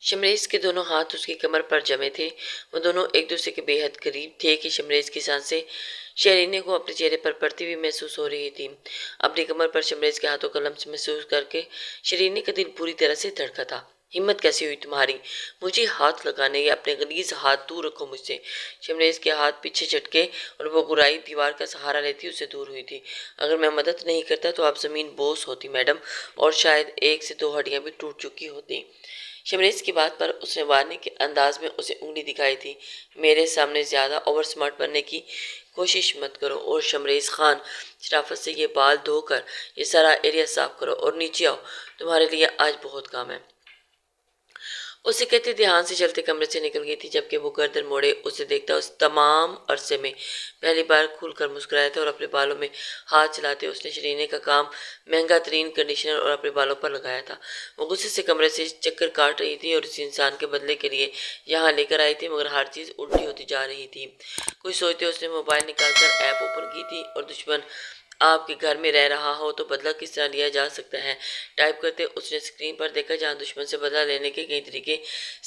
شمریز کے دونوں ہاتھ اس کی کمر پر جمے تھے۔ وہ دونوں ایک دوسرے کے بے حد قریب تھے کہ شمریز کی سانسیں شہرینے کو اپنے چہرے پر پڑتی ہوئی محسوس ہو رہی تھی۔ اپنی کمر پر شمریز کے ہاتھوں کا لمس محسوس کر کے شہرینے کا دل پوری طرح سے دھڑکا تھا۔ ہمت کیسے ہوئی تمہاری مجھے ہاتھ لگانے، یا اپنے غلیظ ہاتھ دور رکھو مجھ سے۔ شمریز کے ہاتھ پیچھے جھٹکے اور وہ گرائی دیوار کا سہارا لیتی اسے دور ہوئی تھی۔ اگر میں مدد نہیں کرتا تو آپ زمین بوس ہوتی میڈم، اور شاید ایک سے دو ہڈیاں بھی ٹوٹ چکی ہوتی۔ شمریز کی بات پر اس نے وارنے کے انداز میں اسے انگلی دکھائی تھی۔ میرے سامنے زیادہ اوور سمارٹ بننے کی کوشش مت کرو، اور شمریز خان شرافت سے یہ بال دھو کر یہ سارا ایریا صاف کرو اور نیچے آؤ، تمہارے لیے آج بہت کام ہے۔ اسے کہتے دھیان سے چلتے کمرے سے نکل گئی تھی، جبکہ وہ گردن موڑے اسے دیکھتا اس تمام عرصے میں پہلی بار کھل کر مسکرایا تھا، اور اپنے بالوں میں ہاتھ چلاتے اس نے شرینے کا کام مہنگا ترین کنڈیشنر اور اپنے بالوں پر لگایا تھا۔ وہ غصے سے کمرے سے چکر کاٹ رہی تھی اور اس انسان کے بدلے کے لیے یہاں لے کر آئی تھی، مگر ہر چیز الٹی ہوتی جا رہی تھی۔ کچھ سوچتے اس نے موبائل نکال کر ایپ اوپن کی تھی، اور دشمن آپ کے گھر میں رہ رہا ہو تو بدلہ کس طرح لیا جا سکتا ہے ٹائپ کرتے اس نے اسکرین پر دیکھا، جہاں دشمن سے بدلہ لینے کے کئی طریقے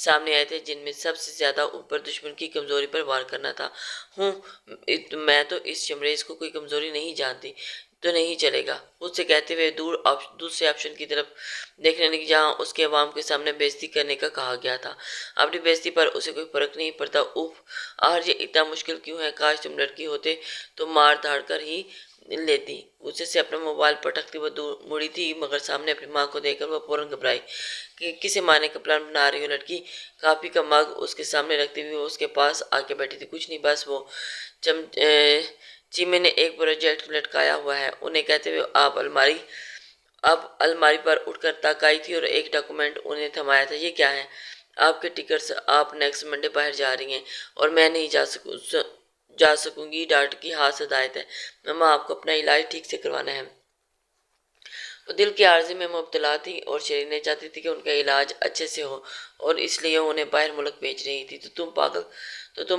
سامنے آئے تھے، جن میں سب سے زیادہ اوپر دشمن کی کمزوری پر وار کرنا تھا۔ میں تو اس شمریز کو کوئی کمزوری نہیں جانتی، تو نہیں چلے گا، اس سے کہتے ہوئے دوسرے آپشن کی طرف دیکھنے لگی، جہاں اس کے عوام کے سامنے بےعزتی کرنے کا کہا گیا تھا۔ اپنی بےعزتی پر اسے کوئی فرق نہیں پڑتا۔ اوف، آخر یہ اتنا مشکل کیوں ہے؟ کاش تم لڑکی ہوتے تو مار دھاڑ کر ہی لیتی۔ غصے سے اپنا موبائل پٹکتی وہ مڑی تھی، مگر سامنے اپنی ماں کو دیکھ کر وہ فوراً گھبرائی کہ کسے مارنے کا پلان بنا رہی ہو لڑکی۔ کافی کا مگ اس کے سامنے رکھتے ہوئے وہ اس کے پاس آ کے بیٹھی تھی۔ کچھ نہیں، بس وہ چیمے نے ایک پروجیکٹ لٹکایا ہوا ہے، انہیں کہتے ہوئے اب الماری پر اٹھ کر تک آئی تھی، اور ایک ڈاکومنٹ انہیں تھمایا تھا۔ یہ کیا ہے؟ آپ کے ٹکٹس، آپ نیکسٹ منڈے باہر جا رہی ہیں، اور میں نہیں جا سکوں گی، ڈاکٹر کی خاص ہدایت ہے۔ ماما، آپ کو اپنا علاج ٹھیک سے کروانا ہے۔ وہ دل کے عارضے میں مبتلا تھی، اور شیرینیں چاہتی تھی کہ ان کا علاج اچھے سے ہو، اور اس لیے وہ انہیں باہر ملک بھیج رہی تھی۔ تم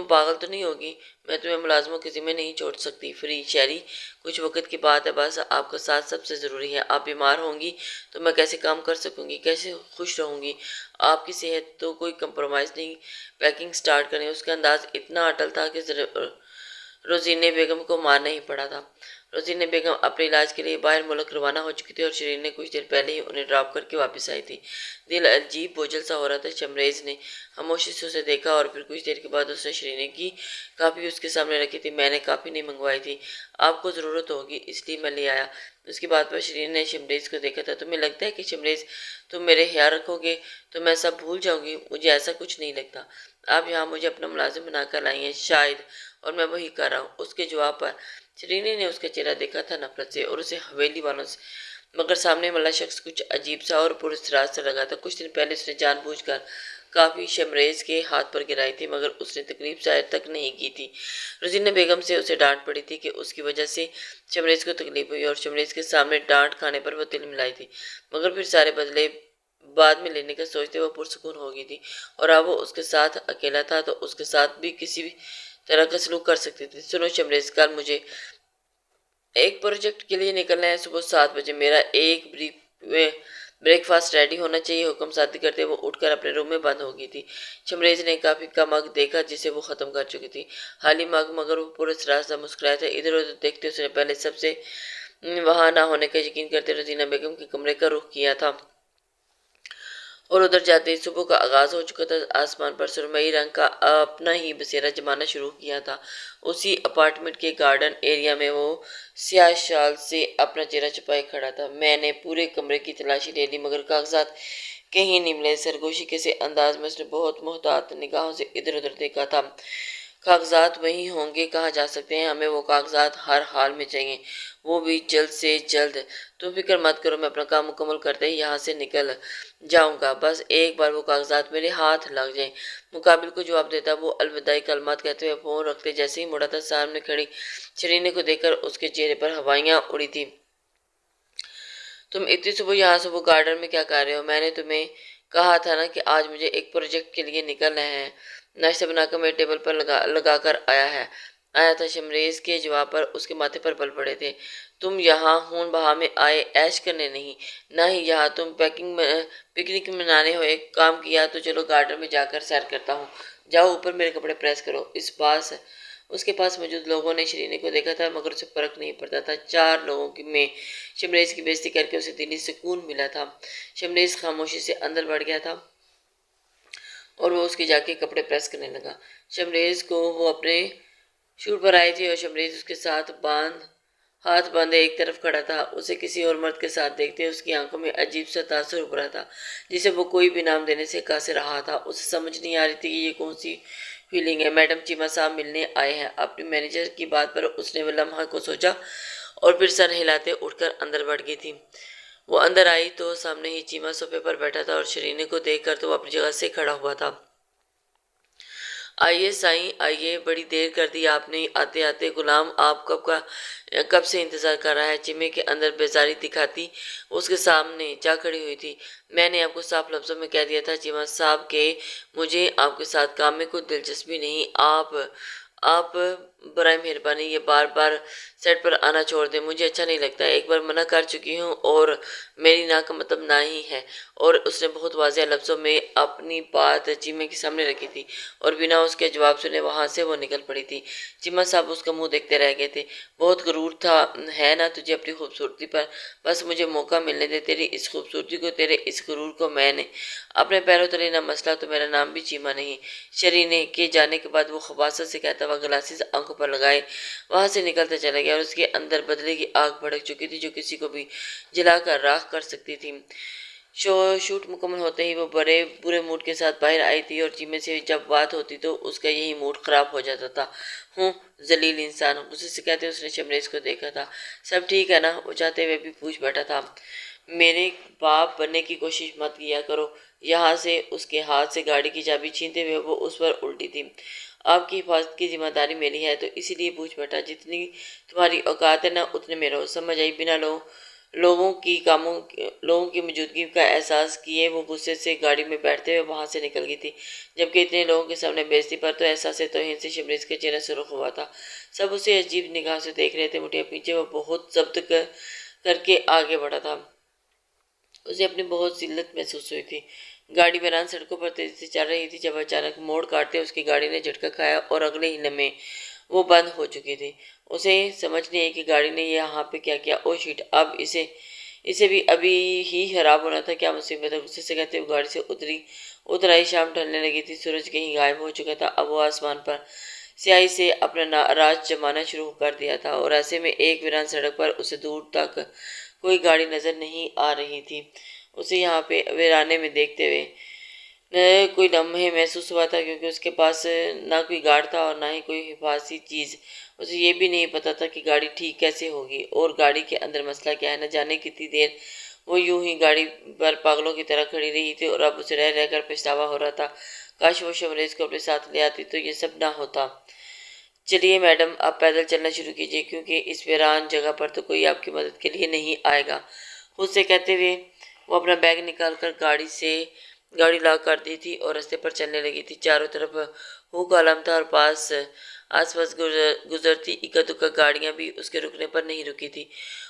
پاگل تو نہیں ہوگی؟ میں تمہیں ملازموں کے ذمہ نہیں چھوڑ سکتی۔ شیری، کچھ وقت کی بات ہے بس، آپ کا ساتھ سب سے ضروری ہے۔ آپ بیمار ہوں گی تو میں کیسے کام کر سکوں گی، کیسے خوش رہوں گی؟ آپ کی صحت تو کوئی کمپرومائز نہیں۔ پیکنگ سٹارٹ کریں۔ اس کا انداز اتنا اٹل تھا کہ روزینے بیگم کو مارنا ہی پڑا تھا۔ روزینے بیگم اپنے علاج کے لیے باہر ملک روانہ ہو چکی تھی، اور شیرین نے کچھ دیر پہلے ہی انہیں ڈراپ کر کے واپس آئی تھی۔ دل عجیب بوجھل سا ہو رہا تھا۔ شمریز نے خاموشی سے اسے دیکھا، اور پھر کچھ دیر کے بعد اس نے شیرین کی کافی اس کے سامنے رکھی تھی۔ میں نے کافی نہیں منگوائی تھی، آپ کو ضرورت ہوگی اس لیے میں لے آیا۔ اس کی بات پر شیرین نے شمریز کو دیکھا تھا۔ تمہیں لگتا ہے کہ شمریز تم میرے خیال رکھو گے تو میں سب بھول جاؤں گی؟ مجھے ایسا کچھ نہیں لگتا۔ آپ یہاں مجھے اپنا ملازم بنا کر لائی ہیں شاید، اور میں وہی کر رہا ہوں۔ اس کے جواب پر شیرین نے اس کا چہرہ دیکھا تھا نفرت سے، اور اسے حویلی والوں سے، مگر سامنے والا شخص کچھ عجیب سا اور پراسرار سا لگا تھا۔ کچھ دن پہلے اس نے جان بوجھ کر کافی شمریز کے ہاتھ پر گرائی تھی، مگر اس نے تکلیف ظاہر تک نہیں کی تھی۔ روزینہ بیگم سے اسے ڈانٹ پڑی تھی کہ اس کی وجہ سے شمریز کو تکلیف ہوئی، اور شمریز کے سامنے ڈانٹ کھانے پر وہ تل ملائی تھی، مگر پھر سارے بدلے بعد میں لینے کا سوچتے وہ پرسکون ہو گئی تھی، اور اب وہ اس کے ساتھ اکیلا تھا تو اس کے ساتھ بھی کسی بھی طرح کا سلوک کر سکتی تھی۔ سنو شمریز، کل مجھے ایک پروجیکٹ کے لیے نکلنا ہے صبح 7 بجے۔ میرا ایک بریک فاسٹ ریڈی ہونا چاہیے۔ حکم صادر کرتے وہ اٹھ کر اپنے روم میں بند ہو گئی تھی۔ شمریز نے کافی کا مگ دیکھا جسے وہ ختم کر چکی تھی، خالی مگ، مگر وہ پورے سراسر مسکرایا تھا۔ ادھر ادھر دیکھتے اس نے پہلے سب سے وہاں نہ ہونے کا یقین کرتے روزینہ بیگم کے کمرے کا رخ کیا تھا، اور ادھر جاتے ہی صبح کا آغاز ہو چکا تھا۔ آسمان پر سرمئی رنگ کا اپنا ہی بسیرا جمانا شروع کیا تھا۔ اسی اپارٹمنٹ کے گارڈن ایریا میں وہ سیاہ شال سے اپنا چہرہ چھپائے کھڑا تھا۔ میں نے پورے کمرے کی تلاشی لے لی، مگر کاغذات کہیں نہیں ملے۔ سرگوشی کے سے انداز میں اس نے بہت محتاط نگاہوں سے ادھر ادھر دیکھا تھا۔ کاغذات وہیں ہوں گے، کہاں جا سکتے ہیں؟ ہمیں وہ کاغذات ہر حال میں چاہیے، وہ بھی جلد سے جلد۔ تم فکر مت کرو، میں اپنا کام مکمل کرتے ہی یہاں سے نکل جاؤں گا، بس ایک بار وہ کاغذات میرے ہاتھ لگ جائیں۔ مقابل کو جواب دیتا وہ الوداعی کلمات کہتے ہوئے فون رکھتے جیسے ہی مڑا تھا، سامنے کھڑی شیرین کو دیکھ کر اس کے چہرے پر ہوائیاں اڑی تھی۔ تم اتنی صبح یہاں سے وہ گارڈن میں کیا کر رہے ہو؟ میں نے تمہیں کہا تھا نا کہ آج مجھے ایک پروجیکٹ کے لیے نکلنا ہے۔ ناشتہ بنا کر میرے ٹیبل پر لگا کر آیا تھا۔ شمریز کے جواب پر اس کے ماتھے پر بل پڑے تھے۔ تم یہاں ہون بہا میں آئے ایش کرنے نہیں، نہ ہی یہاں تم پکنک منانے ہو۔ ایک کام کیا تو چلو گارڈن میں جا کر سیر کرتا ہوں، جاؤ اوپر میرے کپڑے پریس کرو۔ اس کے پاس موجود لوگوں نے شرینے کو دیکھا تھا مگر اسے فرق نہیں پڑتا تھا۔ 4 لوگوں میں شمریز کی بےعزتی کر کے اسے دلی سکون ملا تھا۔ شمریز خاموشی سے اندر بڑھ گیا تھا اور وہ اس کے جا کے کپڑے پریس کرنے لگا۔ شمریز کو وہ اپنے شوٹ پر آئی تھی اور شمریز اس کے ساتھ ہاتھ باندھے ایک طرف کھڑا تھا۔ اسے کسی اور مرد کے ساتھ دیکھتے اس کی آنکھوں میں عجیب سا تاثر ابھرا تھا جسے وہ کوئی بھی نام دینے سے قاصر رہا تھا۔ اسے سمجھ نہیں آ رہی تھی کہ یہ کون سی فیلنگ ہے۔ میڈم چیمہ صاحب ملنے آئے ہیں۔ اپنے مینیجر کی بات پر اس نے وہ لمحہ کو سوچا اور پھر سر ہلاتے اٹھ کر اندر بڑھ گئی تھی۔ وہ اندر آئی تو سامنے ہی چیمہ صوفے پر بیٹھا تھا اور شرینے کو دیکھ کر تو وہ اپنی جگہ سے کھڑا ہوا تھا۔ آئیے سائیں آئیے، بڑی دیر کر دی آپ نے، آتے آتے۔ غلام آپ کب سے انتظار کر رہا ہے۔ چیمے کے اندر بیزاری دکھاتی اس کے سامنے جا کھڑی ہوئی تھی۔ میں نے آپ کو صاف لفظوں میں کہہ دیا تھا چیمہ صاحب کہ مجھے آپ کے ساتھ کام میں کوئی دلچسپی نہیں۔ آپ برائے مہربانی یہ بار بار سیٹ پر آنا چھوڑ دیں، مجھے اچھا نہیں لگتا۔ ایک بار منع کر چکی ہوں اور میری نا کا مطلب نہ ہی ہے۔ اور اس نے بہت واضح لفظوں میں اپنی بات چیمے کے سامنے رکھی تھی اور بنا اس کے جواب سنے وہاں سے وہ نکل پڑی تھی۔ چیمہ صاحب اس کا منہ دیکھتے رہ گئے تھے۔ بہت غرور تھا ہے نا تجھے اپنی خوبصورتی پر، بس مجھے موقع ملنے دے، تیری اس خوبصورتی کو، تیرے اس غرور کو میں نے اپنے پیروں تلے نہ مسئلہ تو میرا نام بھی چیمہ نہیں۔ شرینے کے جانے کے بعد وہ خباثت سے کہتا ہوا گلاسز آنکھوں پر لگائے وہاں سے نکلتا چلا گیا اور اس کے اندر بدلے کی آگ بھڑک چکی تھی جو کسی کو بھی جلا کر راکھ کر سکتی تھی۔ شوٹ مکمل ہوتے ہی وہ برے موڈ کے ساتھ باہر آئی تھی اور چیمے سے جب بات ہوتی تو اس کا یہی موڈ خراب ہو جاتا تھا۔ ہوں ذلیل انسان، غصے سے کہتے اس نے شمریز کو دیکھا تھا۔ سب ٹھیک ہے نا، وہ چاہتے ہوئے بھی پوچھ بیٹھا تھا۔ میرے باپ بننے کی کوشش مت کیا کرو۔ یہاں سے اس کے ہاتھ سے گاڑی کی چابی چھینتے ہوئے وہ اس پر الٹی تھی۔ آپ کی حفاظت کی ذمہ داری میری ہے تو اسی لیے پوچھ بیٹھا، جتنی تمہاری اوقات ہے نا اتنے میں رہو، سمجھ آئی؟ بنا لوگوں کی موجودگی کا احساس کیے وہ غصے سے گاڑی میں بیٹھتے ہوئے وہاں سے نکل گئی تھی، جبکہ اتنے لوگوں کے سامنے بےعزتی پر تو احساس توہین سے شمریز کے چہرے سرخ ہوا تھا۔ سب اسے عجیب نگاہ سے دیکھ رہے تھے، مٹھیاں پیچھے وہ بہت ضبط کر کے آگے بڑھا تھا۔ اسے اپنی بہت ذلت محسوس ہوئی تھی۔ گاڑی ویران سڑکوں پر تیزی سے چل رہی تھی جب اچانک موڑ کاٹتے اس کی گاڑی نے جھٹکا کھایا اور اگلے ہی لمحے وہ بند ہو چکی تھی۔ اسے سمجھ نہیں آئی کہ گاڑی نے یہاں پہ کیا کیا۔ او شیٹ، اب اسے بھی ابھی ہی خراب ہونا تھا، کیا مصیبت ہے؟ غصے سے کہتے ہوئے گاڑی سے اتر آئی۔ شام ڈھلنے لگی تھی، سورج کہیں غائب ہو چکا تھا، اب وہ آسمان پر سیاہی سے اپنا راج جمانا شروع کر دیا تھا اور ایسے میں ایک ویران سڑک پر اسے دور تک کوئی گاڑی نظر نہیں آ رہی تھی۔ اسے یہاں پہ ویرانے میں دیکھتے ہوئے کوئی لمحے محسوس ہوا تھا کیونکہ اس کے پاس نہ کوئی گارڈ تھا اور نہ ہی کوئی حفاظتی چیز۔ اسے یہ بھی نہیں پتا تھا کہ گاڑی ٹھیک کیسے ہوگی اور گاڑی کے اندر مسئلہ کیا ہے۔ نہ جانے کتنی دیر وہ یوں ہی گاڑی پر پاگلوں کی طرح کھڑی رہی تھی اور اب اسے رہ رہ کر پچھتاوا ہو رہا تھا، کاش وہ شمریز کو اپنے ساتھ لے آتی تو یہ سب نہ ہوتا۔ چلیے میڈم، آپ پیدل چلنا شروع کیجیے کیونکہ اس ویران جگہ پر تو کوئی آپ کی مدد کے لیے نہیں آئے گا۔ خود سے کہتے ہوئے وہ اپنا بیگ نکال کر گاڑی لاک کر دی تھی اور رستے پر چلنے لگی تھی۔ چاروں طرف ہو کا عالم تھا اور آس پاس گزرتی اکا دکا گاڑیاں بھی اس کے رکنے پر نہیں رکی تھی۔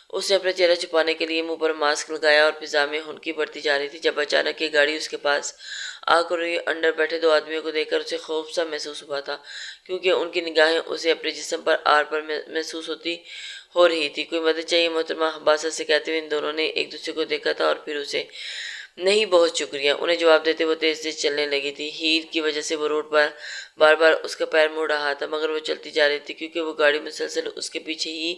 اس نے اپنا چہرہ چھپانے کے لیے منہ پر ماسک لگایا اور فضا میں ہنکی بڑھتی جا رہی تھی جب اچانک یہ گاڑی اس کے پاس آ کر روئی۔ اندر بیٹھے 2 آدمیوں کو دیکھ کر اسے خوف سا محسوس ہوا تھا کیونکہ ان کی نگاہیں اسے اپنے جسم پر آر پر محسوس ہو رہی تھی۔ کوئی مدد چاہیے محترمہ، حباست سے کہتے ہوئے ان دونوں نے ایک دوسرے کو دیکھا تھا اور پھر اسے نہیں بہت شکریہ انہیں جواب دیتے وہ تیز تیز چلنے لگی تھی۔ ہیٹ کی وجہ سے وہ روڈ پر بار بار اس کا پیر مڑ رہا تھا مگر وہ چلتی جا رہی تھی کیونکہ وہ گاڑی مسلسل اس کے پیچھے ہی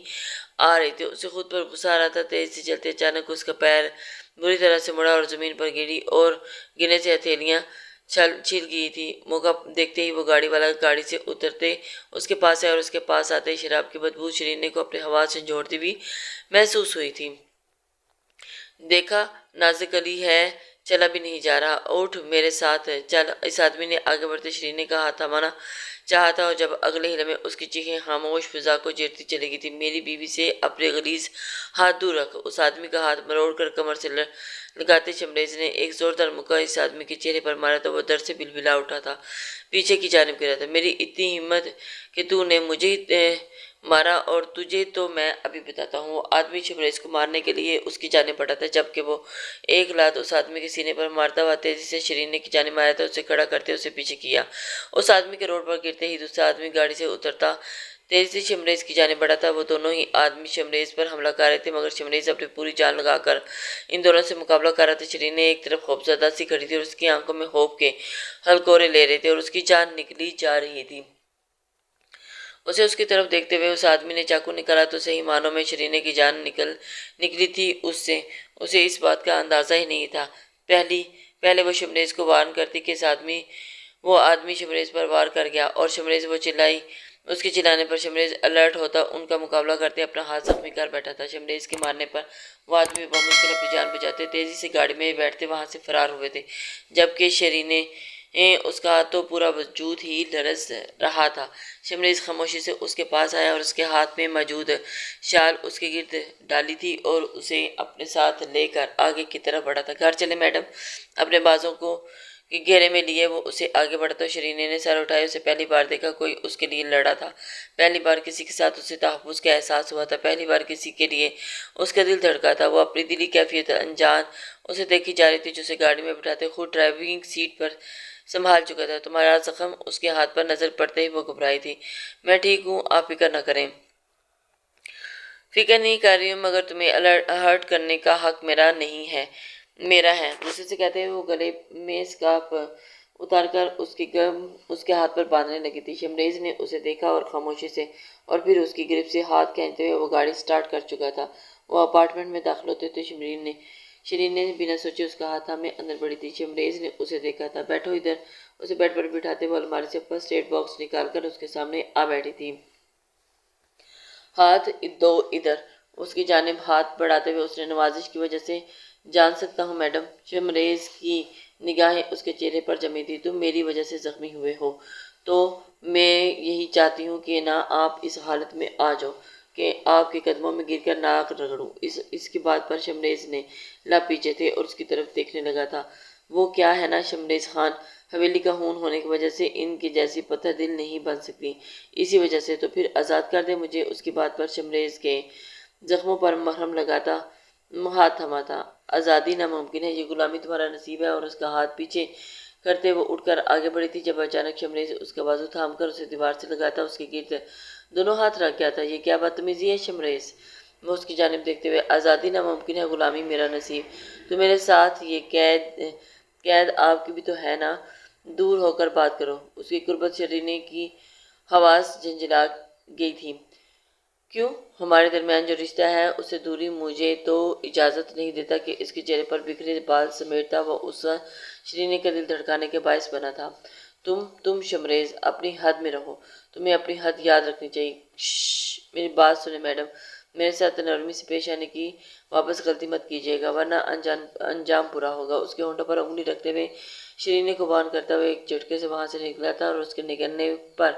آ رہی تھی۔ اسے خود پر غصہ آ رہا تھا۔ تیز سے چلتے اچانک اس کا پیر بری طرح سے مڑا اور زمین پر گری اور گرنے سے ہتھیلیاں چھل گئی تھی۔ موقع دیکھتے ہی وہ گاڑی والا گاڑی سے اترتے اس کے پاس آیا اور اس کے پاس آتے ہی شراب کی بدبو شرینے کو اپنے حواس سے جھنجھوڑتی ہوئی محسوس ہوئی تھی۔ دیکھا نازک علی ہے، چلا بھی نہیں جا رہا، اٹھ میرے ساتھ چل۔ اس آدمی نے آگے بڑھتے شرینے کا ہاتھ تھمانا چاہا تھا اور جب اگلے ہی لمحے اس کی چیخیں خاموش فضا کو چیرتی چلی گئی تھی۔ میری بیوی سے اپنے غلیظ ہاتھ دور رکھ۔ اس آدمی کا ہاتھ مروڑ کر کمر سے لگاتے شمریز نے ایک زوردار مکہ اس آدمی کے چہرے پر مارا تو وہ درد سے بلبلا اٹھا تھا، پیچھے کی جانب گرا تھا۔ میری اتنی ہمت کہ تو نے مارا، اور تجھے تو میں ابھی بتاتا ہوں۔ وہ آدمی شمریز کو مارنے کے لیے اس کی جانب بڑھا تھا، جبکہ وہ ایک لات اس آدمی کے سینے پر مارتا ہوا تیزی سے شیرینے کی جانب آیا تھا۔ اسے کھڑا کرتے اسے پیچھے کیا۔ اس آدمی کے روڈ پر گرتے ہی دوسرا آدمی گاڑی سے اترتا تیزی سے شمریز کی جانب بڑھا تھا۔ وہ دونوں ہی آدمی شمریز پر حملہ کر رہے تھے، مگر شمریز اپنی پوری جان لگا کر ان دونوں سے مقابلہ کر رہا تھا۔ شیرینے ایک طرف خوفزدہ سی کھڑی تھی اور اس کی آنکھوں میں خوف کے ہلکورے لے رہے تھے اور اس کی جان نکلی جا رہی تھی۔ اسے اس کی طرف دیکھتے ہوئے اس آدمی نے چاقو نکالا تو صحیح معنوں میں شیرینے کی جان نکلی تھی اس سے۔ اسے اس بات کا اندازہ ہی نہیں تھا۔ پہلے وہ شمریز کو وارن کرتی کہ وہ آدمی شمریز پر وار کر گیا اور شمریز وہ چلائی۔ اس کے چلانے پر شمریز الرٹ ہوتا ان کا مقابلہ کرتے اپنا ہاتھ زخمی کر بیٹھا تھا۔ شمریز کے مارنے پر وہ آدمی بمشکل اپنی جان بچاتے تیزی سے گاڑی میں بیٹھتے وہاں سے فرار ہوئے تھے، جبکہ شیرینے اس کا تو پورا وجود ہی لرز رہا تھا۔ شمریز خاموشی سے اس کے پاس آیا اور اس کے ہاتھ میں موجود شال اس کے گرد ڈالی تھی اور اسے اپنے ساتھ لے کر آگے کی طرف بڑھا تھا۔ گھر چلے میڈم، اپنے بازوں کو گھیرے میں لیے وہ اسے آگے بڑھا تو شیرینے نے سر اٹھایا۔ اسے پہلی بار دیکھا کوئی اس کے لیے لڑا تھا، پہلی بار کسی کے ساتھ اسے تحفظ کا احساس ہوا تھا، پہلی بار کسی کے لیے اس کا دل دھڑکا تھا۔ وہ اپنی دلی کیفیت انجان اسے دیکھی جا رہی تھی جو اسے گاڑی میں بٹھاتے خود ڈرائیونگ سیٹ پر سنبھال چکا تھا۔ تمہارا زخم اس کے ہاتھ پر نظر پڑتے ہی وہ گھبرائی تھی۔ میں ٹھیک ہوں، آپ فکر نہ کریں۔ فکر نہیں کر رہی ہوں، مگر تمہیں ہرٹ کرنے کا حق میرا ہے۔ غصے سے کہتے ہوئے وہ گلے میں سکارف اتار کر اس کے ہاتھ پر باندھنے لگی تھی۔ شمریز نے اسے دیکھا اور خاموشی سے اور پھر اس کی گرفت سے ہاتھ کھینچتے ہوئے وہ گاڑی سٹارٹ کر چکا تھا۔ وہ اپارٹمنٹ میں داخل ہوتے تو شیرین نے بنا سوچے اس کا ہاتھ تھامے اندر بڑھی تھی۔ شمریز نے اسے دیکھا تھا۔ بیٹھو ادھر۔ اسے بیڈ پر بٹھاتے وہ الماری سے فرسٹ ایڈ باکس نکال کر اس کے سامنے آ بیٹھی تھی۔ ہاتھ دو ادھر۔ اس کی جانب ہاتھ بڑھاتے ہوئے اس نے نوازش کی وجہ سے جان سکتا ہوں میڈم؟ شمریز کی نگاہیں اس کے چہرے پر جمی تھی۔ تم میری وجہ سے زخمی ہوئے ہو تو میں یہی چاہتی ہوں کہ نہ آپ اس حالت میں آ جاؤ کہ آپ کے قدموں میں گر کر ناک رگڑوں۔ اس کی بات پر شمریز نے لب پیچھے تھے اور اس کی طرف دیکھنے لگا تھا۔ وہ کیا ہے نا شمریز خان، حویلی کا خون ہونے کی وجہ سے ان کی جیسی پتھر دل نہیں بن سکتی، اسی وجہ سے تو پھر آزاد کر دے مجھے۔ اس کی بات پر شمریز کے زخموں پر مرہم لگاتا ہاتھ تھما تھا۔ آزادی ناممکن ہے، یہ غلامی تمہارا نصیب ہے۔ اور اس کا ہاتھ پیچھے کرتے وہ اٹھ کر آگے بڑھی تھی جب اچانک شمریز اس کا بازو تھام کر اسے دیوار سے لگاتا اس کے گرد دونوں ہاتھ رکھ گیا تھا۔ یہ کیا بدتمیزی ہے شمریز؟ وہ اس کی جانب دیکھتے ہوئے، آزادی ناممکن ہے، غلامی میرا نصیب۔ تو میرے ساتھ یہ قید آپ کی بھی تو ہے نا؟ دور ہو کر بات کرو۔ اس کی قربت شیرینے کی حواس جھنجھلا گئی تھی۔ کیوں؟ ہمارے درمیان جو رشتہ ہے اس سے دوری مجھے تو اجازت نہیں دیتا کہ اس کے چہرے پر بکھرے بال سمیٹتا وہ اس شیرینے کا دل دھڑکانے کے باعث بنا تھا۔ تم شمریز اپنی حد میں رہو، تمہیں اپنی حد یاد رکھنی چاہیے۔ میری بات سنیں میڈم، میرے ساتھ نرمی سے پیش آنے کی واپس غلطی مت کیجیے گا ورنہ انجام برا ہوگا۔ اس کے ہونٹوں پر انگلی رکھتے ہوئے شیرینے کو وارن کرتا ہوا ایک جھٹکے سے وہاں سے نکلا تھا اور اس کے نگلنے پر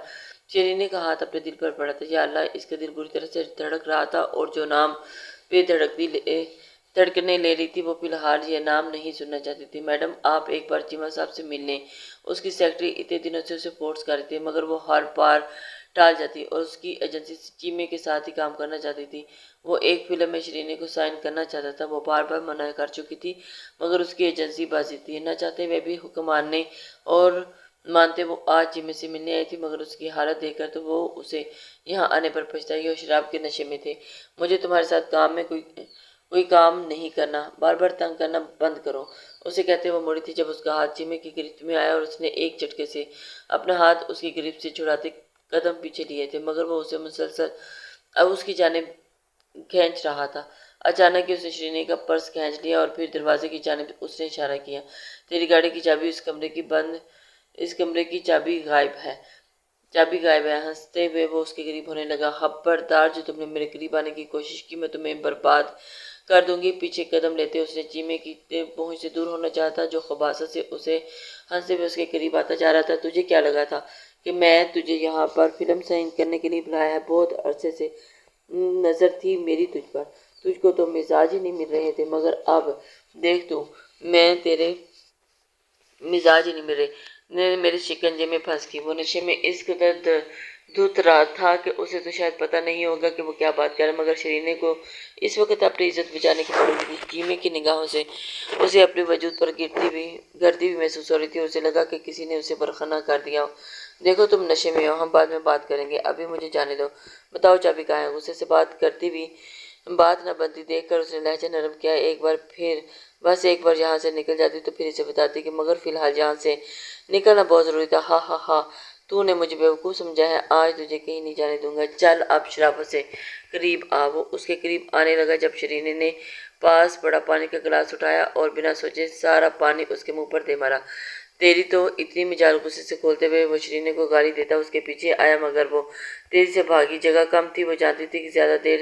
شیرینے کا ہاتھ اپنے دل پر پڑا تھا۔ یا اللہ، اس کا دل بری طرح سے دھڑک رہا تھا اور جو نام پہ دھڑکنے لے رہی تھی وہ فی الحال یہ نام نہیں سننا چاہتی تھی۔ میڈم، آپ ایک بار چیمہ صاحب سے مل لیں۔ اس کی سیکرٹری اتنے دنوں سے اسے فورس کر رہی تھی مگر وہ ہر بار ٹال جاتی اور اس کی ایجنسی چیمے کے ساتھ ہی کام کرنا چاہتی تھی۔ وہ ایک فلم میں شیرینے کو سائن کرنا چاہتا تھا، وہ بار بار منع کر چکی تھی مگر اس کی ایجنسی بازی تھی۔ نہ چاہتے ہوئے بھی حکم مانتے وہ آج چیمے سے ملنے آئی تھی مگر اس کی حالت دیکھ کر تو وہ اسے یہاں آنے پر پچھتائی اور شراب کے نشے میں تھے۔ مجھے تمہارے ساتھ کام میں کوئی کام نہیں کرنا، بار بار تنگ کرنا بند کرو، اسے کہتے وہ مڑی تھی جب اس کا ہاتھ چیمے کی گرفت میں آیا اور اس نے ایک جھٹکے سے اپنا ہاتھ اس کی گرفت سے چھڑاتے قدم پیچھے لیے تھے مگر وہ اسے مسلسل اب اس کی جانب کھینچ رہا تھا۔ اچانک ہی اس نے شیرینے کا پرس کھینچ لیا اور پھر دروازے کی جانب اس نے اشارہ کیا۔ تیری گاڑی کی چابی اس کمرے کی چابی غائب ہے۔ ہنستے ہوئے وہ اس کے قریب ہونے لگا۔ خبردار، جو تم نے میرے قریب آنے کی کوشش کی میں تمہیں برباد کر دوں گی۔ پیچھے قدم لیتے اس نے چیمے کی پہنچ سے دور ہونا چاہا تھا جو خباثت سے اسے ہنستے ہوئے اس کے قریب آتا جا رہا تھا۔ تجھے کیا لگا تھا کہ میں تجھے یہاں پر فلم سائن کرنے کے لیے بلایا ہے؟ بہت عرصے سے نظر تھی میری تجھ پر، تجھ کو تو مزاج ہی نہیں مل رہے تھے مگر اب دیکھ تو میں تیرے مزاج ہی نہیں مل رہے، میرے شکنجے میں پھنس گئی۔ وہ نشے میں اس قدر دھت رہا تھا کہ اسے تو شاید پتہ نہیں ہوگا کہ وہ کیا بات کرے، مگر شرینے کو اس وقت اپنی عزت بچانے کی پڑی تھی۔ چیمے کی نگاہوں سے اسے اپنے وجود پر گرتی ہوئی محسوس ہو رہی تھی اور اسے لگا کہ کسی نے اسے برخنا کر دیا ہو۔ دیکھو تم نشے میں ہو، ہم بعد میں بات کریں گے، ابھی مجھے جانے دو۔ بتاؤ چابی کہاں ہے؟ غصے سے بات کرتی بھی بات نہ بنتی دیکھ کر اس نے لہجہ نرم کیا۔ بس ایک بار یہاں سے نکل جاتی تو پھر اسے بتاتی کہ مگر فی الحال یہاں سے نکلنا بہت ضروری تھا۔ ہا ہا ہا، تو نے مجھے بیوقوف سمجھا ہے، آج تجھے کہیں نہیں جانے دوں گا، چل اب شرافت سے قریب آ۔ وہ اس کے قریب آنے لگا جب شرینے نے پاس پڑا پانی کا گلاس اٹھایا اور بنا سوچے سارا پانی اس کے منہ پر دے مارا۔ تیری تو اتنی مجال غصے سے کھولتے ہوئے وہ شرینے کو گالی دیتا اس کے پیچھے آیا، مگر وہ تیزی سے بھاگی۔ جگہ کم تھی، وہ جانتی تھی کہ زیادہ دیر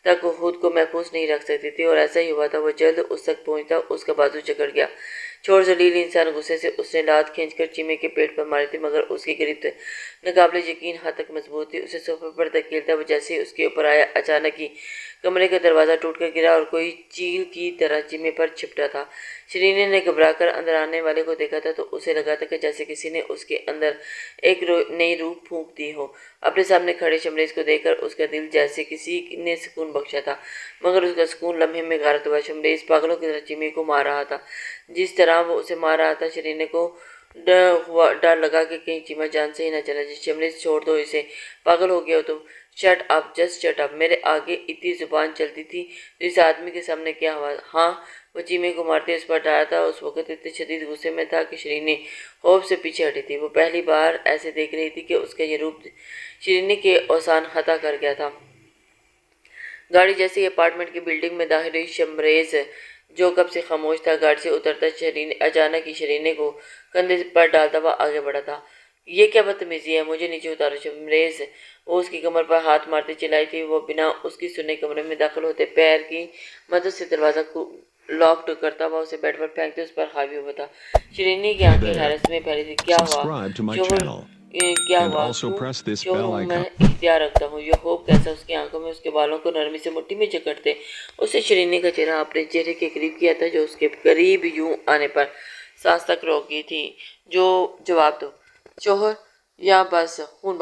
تک وہ خود کو محفوظ نہیں رکھ سکتی تھی، اور ایسا ہی ہوا تھا۔ وہ جلد اس تک پہنچتا اس کا بازو جکڑ گیا۔ چھوڑ ذلیل انسان! غصے سے اس نے لات کھینچ کر چیمے کے پیٹ پر ماری تھی، مگر اس کی گرفت ناقابل یقین حد تک مضبوط تھی۔ اسے صوفے پر دھکیلتا وہ جیسے ہی اس کے اوپر آیا، اچانک ہی کمرے کا دروازہ ٹوٹ کر گرا اور کوئی چیل کی طرح چیمے پر چپٹا تھا۔ شرینے نے گھبرا کر اندر آنے والے کو دیکھا تھا تو اسے لگا تھا کہ جیسے کسی نے اس کے اندر ایک نئی روح پھونک دی ہو۔ اپنے سامنے کھڑے شمریز کو دیکھ کر اس کا دل جیسے کسی نے سکون بخشا تھا، مگر اس کا سکون لمحے میں غارت ہوا۔ شمریز پاگلوں کی طرح چیمے کو مار رہا تھا، جس طرح وہ اسے مار رہا تھا۔ شرینے کو ڈر لگا کہ کہیں چیمہ جان سے ہی نہ چلا جائے۔ شمریز چھوڑ دو اسے، پاگل ہو گئے ہو تم؟ Shut up, just shut up! میرے آگے اتنی زبان چلتی تھی تو اس آدمی کے سامنے کیا ہوا؟ ہاں، وہ چیمے کو مارتے اس پر ڈرا تھا۔ اس وقت اتنے شدید غصے میں تھا کہ شرینے خوف سے پیچھے ہٹی تھی۔ وہ پہلی بار ایسے دیکھ رہی تھی کہ اس کا یہ روپ شرینے کے اوسان خطا کر گیا تھا۔ گاڑی جیسے ہی اپارٹمنٹ کی بلڈنگ میں داخل ہوئی، شمریز جو کب سے خاموش تھا گاڑی سے اترتا اچانک ہی شرینے کو کندھے پر ڈالتا ہوا آگے بڑھا تھا۔ یہ کیا بدتمیزی ہے؟ مجھے نیچے اتارو شمریز! وہ اس کی کمر پر ہاتھ مارتے چلائی تھی۔ وہ بنا اس کی سنے کمرے میں داخل ہوتے پیر کی مدد سے دروازہ لاک کرتا ہوا اسے بیڈ پر پھینکتے اس پر حاوی ہوا تھا۔ شرینے کی آنکھیں حیرت میں پھیلی تھی۔ کیا ہوا شوہر؟ کیا ہوا؟ کیوں شوہر ہوں میں، اختیار رکھتا ہوں۔ یہ خوف کیسا؟ اس کی آنکھوں میں اس کے بالوں کو نرمی سے مٹھی میں جکڑتے اسے شرینے کا چہرہ اپنے چہرے کے قریب کیا تھا، جو اس کے قریب یوں آنے پر سانس تک روک گئی تھی۔ جواب دو شوہر، یا بس خون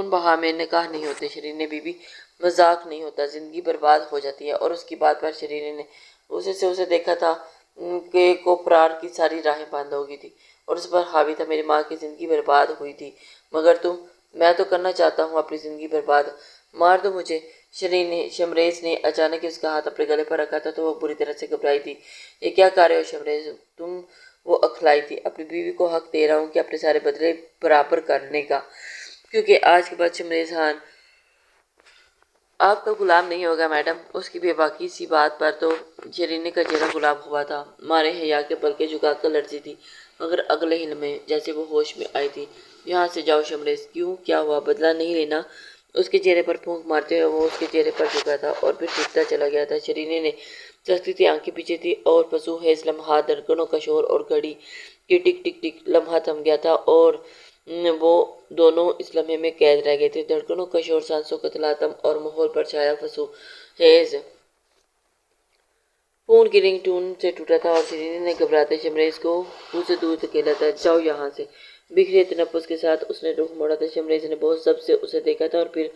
بہا میں نکاح نہیں ہوتے شرینے بی بی، مذاق نہیں ہوتا، زندگی برباد ہو جاتی ہے۔ اور اس کی بات پر شرینے نے غصے سے اسے دیکھا تھا کہ کوپرار کی ساری راہیں بند ہو گئی تھی اور اس پر حاوی تھا۔ میری ماں کی زندگی برباد ہوئی تھی، مگر تم؟ میں تو کرنا چاہتا ہوں اپنی زندگی برباد، مار دو مجھے۔ شمریز نے اچانک اس کا ہاتھ اپنے گلے پر رکھا تھا تو وہ بری طرح سے گھبرائی تھی۔ یہ کیا کر رہے ہو شمریز تم؟ وہ اکھلائی تھی۔ اپنی بیوی کو حق دے رہا ہوں کہ اپنے سارے بدلے برابر کرنے کا، کیونکہ آج کے بعد شمریز خان آپ کا غلام نہیں ہوگا میڈم۔ اس کی بے باکی سی بات پر تو شرینے کا چہرہ گلاب ہوا تھا، مارے حیا کے پلکیں جھکا کر لرزی تھی، مگر اگلے ہی لمحے جیسے وہ ہوش میں آئی تھی۔ یہاں سے جاؤ شمریز! کیوں؟ کیا ہوا؟ بدلہ نہیں لینا؟ اس کے چہرے پر پھونک مارتے ہوئے وہ اس کے چہرے پر جھکا تھا اور پھر ٹوٹتا چلا گیا تھا۔ شرینے نے سختی سے آنکھیں پیچھے تھی اور پسو ہیز لمحات، دھڑکنوں کا شور اور گھڑی کی ٹک ٹک ٹک لمحہ تھم گیا تھا اور وہ دونوں اس لمحے میں قید رہ گئے تھے۔ دھڑکنوں کا شور، سانسوں کا تلاطم اور ماحول پر چھایا پسو ہیز فون کی رنگ ٹون سے ٹوٹا تھا اور شرینے نے گھبراتے شمریز کو منہ سے دور دھکیلا تھا۔ جاؤ یہاں سے! بکھرے تنفس کے ساتھ اس نے رخ موڑا تھا۔ شمریز نے بہت ضبط سے اسے دیکھا تھا اور پھر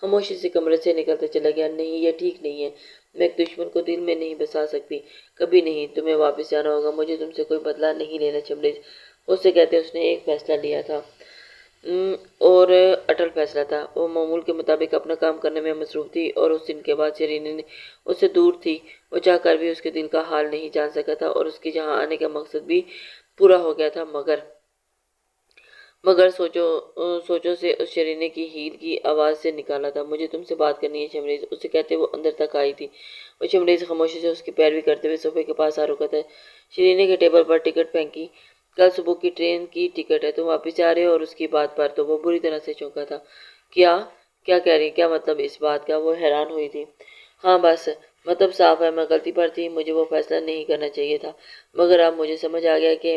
خاموشی سے کمرے سے نکلتا چلا گیا۔ نہیں، یہ ٹھیک نہیں ہے، میں ایک دشمن کو دل میں نہیں بسا سکتی، کبھی نہیں۔ تمہیں واپس جانا ہوگا، مجھے تم سے کوئی بدلہ نہیں لینا شمریز۔ اس سے کہتے اس نے ایک فیصلہ لیا تھا اور اٹل فیصلہ تھا۔ وہ معمول کے مطابق اپنا کام کرنے میں مصروف تھی اور اس دن کے بعد شرینے اس سے دور تھی۔ وہ چاہ کر بھی اس کے دل کا حال نہیں جان سکا تھا اور اس کے یہاں آنے کا مقصد بھی پورا ہو گیا تھا، مگر سوچوں سے اس شرینے کی ہیل کی آواز سے نکالا تھا۔ مجھے تم سے بات کرنی ہے شمریز! اس سے کہتے وہ اندر تک آئی تھی۔ وہ شمریز خاموشی سے اس کی پیروی کرتے ہوئے صوفے کے پاس آ رکا تھا۔ شرینے کے ٹیبل پر ٹکٹ پھینکی۔ کل صبح کی ٹرین کی ٹکٹ ہے، تم واپس جا رہے ہو؟ اور اس کی بات پر تو وہ بری طرح سے چونکا تھا۔ کیا کہہ رہی؟ کیا مطلب اس بات کا؟ وہ حیران ہوئی تھی۔ ہاں بس مطلب صاف ہے، میں غلطی پر تھی، مجھے وہ فیصلہ نہیں کرنا چاہیے تھا، مگر اب مجھے سمجھ آ گیا کہ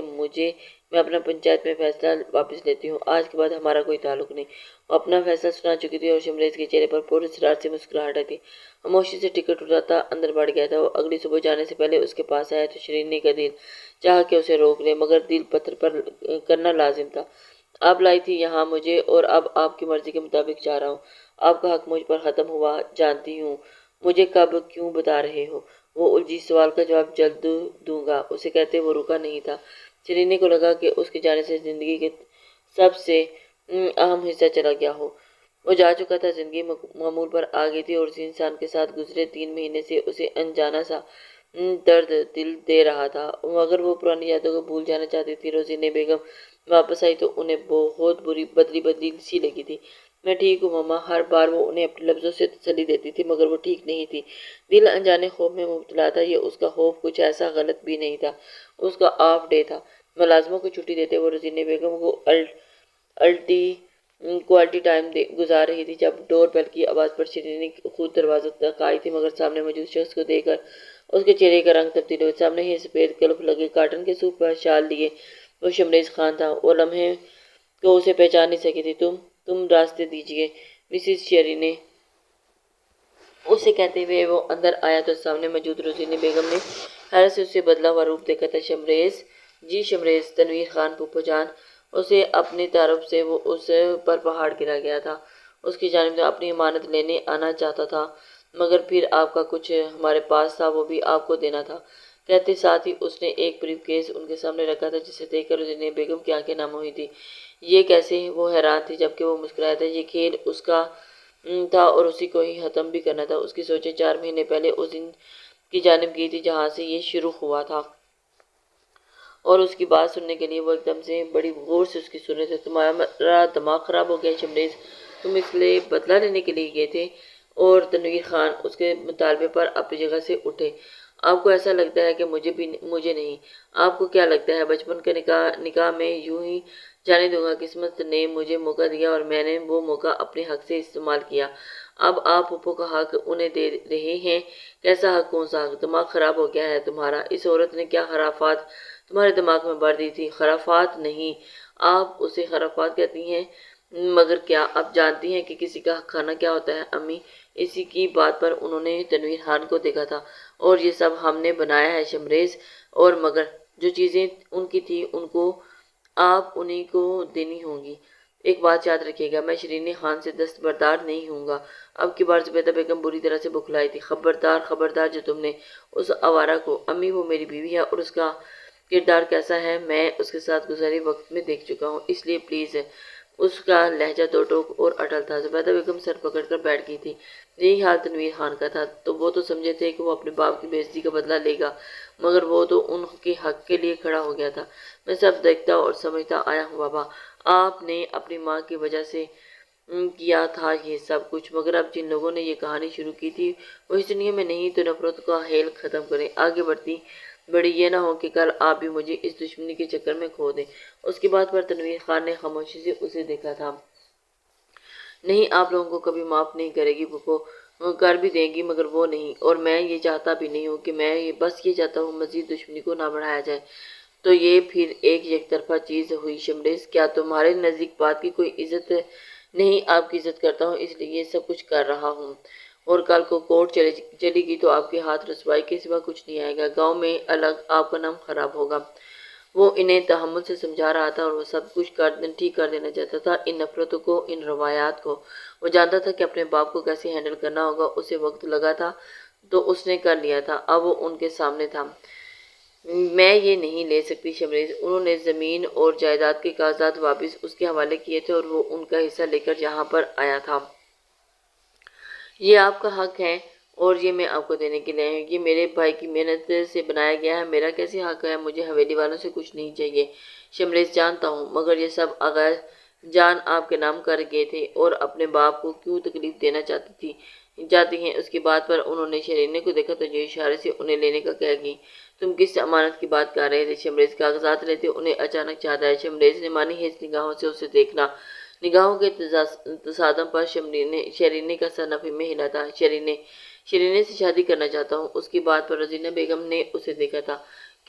میں اپنا پنچایت میں فیصلہ واپس لیتی ہوں۔ آج کے بعد ہمارا کوئی تعلق نہیں۔ وہ اپنا فیصلہ سنا چکی تھی اور شمریز کے چہرے پر پر اسرار سے مسکراہٹ تھی۔ خاموشی سے ٹکٹ اٹھاتا اندر بڑھ گیا تھا۔ وہ اگلی صبح جانے سے پہلے اس کے پاس آیا تو شرینے کا دل چاہا کہ اسے روک لے، مگر دل پتھر پر کرنا لازم تھا۔ آپ لائی تھی یہاں مجھے اور اب آپ کی مرضی کے مطابق جا رہا ہوں۔ آپ کا حق مجھ پر ختم ہوا، جانتی ہوں۔ مجھے کب کیوں بتا رہے ہو؟ وہ الجھی، سوال کا جواب جلد دوں گا، اسے کہتے وہ رکا نہیں تھا۔ شرینے کو لگا کہ اس کے جانے سے زندگی کے سب سے اہم حصہ چلا گیا ہو۔ وہ جا چکا تھا، زندگی معمول پر آ گئی تھی اور اسی انسان کے ساتھ گزرے 3 مہینے سے اسے انجانا سا درد دل دے رہا تھا، مگر وہ پرانی یادوں کو بھول جانا چاہتی تھی۔ روزینہ بیگم واپس آئی تو انہیں بہت بدلی بدلی سی لگی تھی۔ میں ٹھیک ہوں ماما، ہر بار وہ انہیں اپنے لفظوں سے تسلی دیتی تھی، مگر وہ ٹھیک نہیں تھی۔ دل انجانے خوف میں مبتلا تھا۔ یہ اس کا خوف کچھ ایسا غلط بھی نہیں تھا، اس کا آف ڈے تھا۔ ملازموں کو چھٹی دیتے وہ روزینہ بیگم کو کوالٹی ٹائم گزار رہی تھی جب ڈور بیل کی آواز پر شرینی خود دروازہ تک آئی تھی، مگر سامنے موجود شخص کو دیکھ کر اس کے چہرے کا رنگ تبدیل ہوا۔ سامنے ہی سفید کلف لگے کاٹن کے سوٹ پر شال لیے وہ شمریز خان تھا۔ وہ لمحے کو اسے پہچان نہیں سکی تھی۔ تم راستے دیجیے مسز شرینی، اسے کہتے ہوئے وہ اندر آیا تو سامنے موجود روزینہ بیگم نے حیرت سے اسے بدلا ہوا روپ دیکھا تھا۔ شمریز جی، شمریز، تنویر خان پھوپھو جان۔ اسے اپنی تعارف سے وہ اس پر پہاڑ گرا گیا تھا۔ اس کی جانب سے اپنی امانت لینے آنا چاہتا تھا، مگر پھر آپ کا کچھ ہمارے پاس تھا وہ بھی آپ کو دینا تھا، کہتے ساتھ ہی اس نے ایک بریف کیس ان کے سامنے رکھا تھا جسے دیکھ کر روزینہ بیگم کی آنکھیں نم ہوئی تھی۔ یہ کیسے؟ وہ حیران تھی جبکہ وہ مسکرایا تھا۔ یہ کھیل اس کا تھا اور اسی کو ہی ختم بھی کرنا تھا۔ اس کی سوچیں 4 مہینے پہلے اس دن کی جانب گئی تھی جہاں سے یہ شروع ہوا تھا، اور اس کی بات سننے کے لیے وہ ایک دم سے بڑی غور سے اس کی سن رہے تھے۔ تمہارا دماغ خراب ہو گیا شمریز، تم اس لیے بدلہ لینے کے لیے گئے تھے؟ اور تنویر خان اس کے مطالبے پر اپنی جگہ سے اٹھے۔ آپ کو ایسا لگتا ہے کہ مجھے نہیں؟ آپ کو کیا لگتا ہے بچپن کے نکاح میں یوں ہی جانے دوں گا؟ قسمت نے مجھے موقع دیا اور میں نے وہ موقع اپنے حق سے استعمال کیا۔ اب آپ پھوپھو کا حق انہیں دے رہے ہیں۔ کیسا حق؟ کون سا حق؟ دماغ خراب ہو گیا ہے تمہارا؟ اس عورت نے کیا خرافات تمہارے دماغ میں بھر دی تھی؟ خرافات نہیں، آپ اسے خرافات کہتی ہیں، مگر کیا آپ جانتی ہیں کہ کسی کا حق کھانا کیا ہوتا ہے؟ امی، اسی کی بات پر انہوں نے تنویر خان کو دیکھا تھا۔ اور یہ سب ہم نے بنایا ہے شمریز، اور مگر جو چیزیں ان کی تھی ان کو آپ انہی کو دینی ہوں گی۔ ایک بات یاد رکھیے گا، میں شرینی خان سے دستبردار نہیں ہوں گا۔ اب کی بار زبیدہ بیگم بری طرح سے بکھلائی تھی۔ خبردار، خبردار جو تم نے اس آوارہ کو۔ امی، وہ میری بیوی ہے اور اس کا کردار کیسا ہے میں اس کے ساتھ گزارے وقت میں دیکھ چکا ہوں، اس لیے پلیز۔ اس کا لہجہ دو ٹوک اور اٹل تھا۔ زبیدہ بیگم سر پکڑ کر بیٹھ گئی تھی۔ یہی حال تنویر خان کا تھا۔ وہ تو سمجھے تھے کہ وہ اپنے باپ کی بے عزتی کا بدلہ لے گا، مگر وہ تو ان کے حق کے لیے کھڑا ہو گیا تھا۔ میں سب دیکھتا اور سمجھتا آیا ہوں بابا، آپ نے اپنی ماں کی وجہ سے کیا تھا یہ سب کچھ، مگر اب جن لوگوں نے یہ کہانی شروع کی تھی وہ اس دنیا میں نہیں، تو نفرت کا حیل ختم کریں، آگے بڑی یہ نہ ہو کہ کل آپ بھی مجھے اس دشمنی کے چکر میں کھو دیں۔ اس کی بات پر تنویر خان نے خاموشی سے اسے دیکھا تھا۔ نہیں، آپ لوگوں کو کبھی معاف نہیں کرے گی پھوپھو، کر بھی دیں گی مگر وہ نہیں، اور میں یہ چاہتا بھی نہیں ہوں کہ میں بس یہ چاہتا ہوں مزید دشمنی کو نہ بڑھایا جائے۔ تو یہ پھر ایک یک طرفہ چیز ہوئی شمریز، کیا تمہارے نزدیک بات کی کوئی عزت نہیں؟ آپ کی عزت کرتا ہوں اس لیے یہ سب کچھ کر رہا ہوں، اور کل کو کورٹ چلی گئی تو آپ کے ہاتھ رسوائی کے سوا کچھ نہیں آئے گا، گاؤں میں الگ آپ کا نام خراب ہوگا۔ وہ انہیں تحمل سے سمجھا رہا تھا اور وہ سب کچھ ٹھیک کر دینا چاہتا تھا، ان نفرتوں کو، ان روایات کو۔ وہ جانتا تھا کہ اپنے باپ کو کیسے ہینڈل کرنا ہوگا، اسے وقت لگا تھا تو اس نے کر لیا تھا، اب وہ ان کے سامنے تھا۔ میں یہ نہیں لے سکتی شمریز، انہوں نے زمین اور جائیداد کے کاغذات واپس اس کے حوالے کیے تھے اور وہ ان کا حصہ لے کر یہاں پر آیا تھا۔ یہ آپ کا حق ہے اور یہ میں آپ کو دینے کے لیے آئی ہوں۔ یہ میرے بھائی کی محنت سے بنایا گیا ہے، میرا کیسے حق ہے؟ مجھے حویلی والوں سے کچھ نہیں چاہیے شمریز، جانتا ہوں، مگر یہ سب آغا جان آپ کے نام کر گئے تھے اور اپنے باپ کو کیوں تکلیف دینا چاہتی ہیں؟ اس کی بات پر انہوں نے شرینی کو دیکھا تو جو اشارے سے انہیں لینے کا کہہ گئی۔ تم کس امانت کی بات کر رہے تھے شمریز؟ کاغذات لیتے انہیں اچانک یاد آیا۔ شمریز نے مانی ہیس نگاہوں سے اسے دیکھنا، نگاہوں کے تصادم پر شرینی کا سر نفی میں ہلا تھا۔ شرینی سے شادی کرنا چاہتا ہوں، اس کی بات پر روزینہ بیگم نے اسے دیکھا تھا۔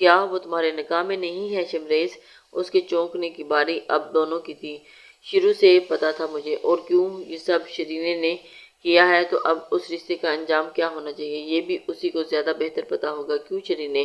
کیا وہ تمہارے نکاح میں نہیں ہے شمریز؟ اس کے چونکنے کی باری اب دونوں کی تھی۔ شروع سے پتا تھا مجھے، اور کیوں یہ سب شرینی نے کیا ہے تو اب اس رشتے کا انجام کیا ہونا چاہیے یہ بھی اسی کو زیادہ بہتر پتا ہوگا۔ کیوں شرینی؟